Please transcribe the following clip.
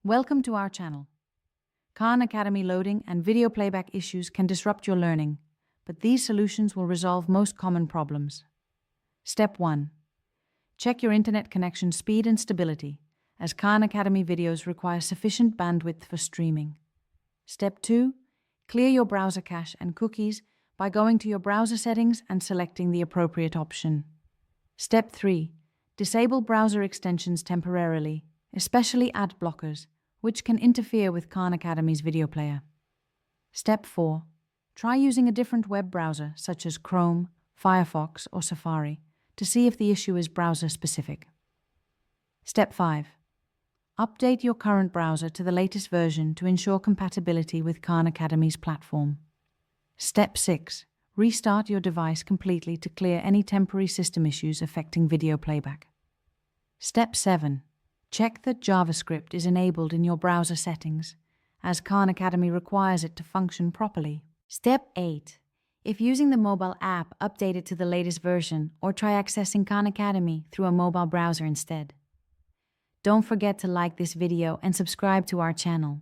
Welcome to our channel. Khan Academy loading and video playback issues can disrupt your learning, but these solutions will resolve most common problems. Step 1. Check your internet connection speed and stability, as Khan Academy videos require sufficient bandwidth for streaming. Step 2. Clear your browser cache and cookies by going to your browser settings and selecting the appropriate option. Step 3. Disable browser extensions temporarily, especially ad blockers, which can interfere with Khan Academy's video player. Step 4. Try using a different web browser such as Chrome, Firefox, or Safari to see if the issue is browser-specific. Step 5. Update your current browser to the latest version to ensure compatibility with Khan Academy's platform. Step 6. Restart your device completely to clear any temporary system issues affecting video playback. Step 7. Check that JavaScript is enabled in your browser settings, as Khan Academy requires it to function properly. Step 8. If using the mobile app, update it to the latest version or try accessing Khan Academy through a mobile browser instead. Don't forget to like this video and subscribe to our channel.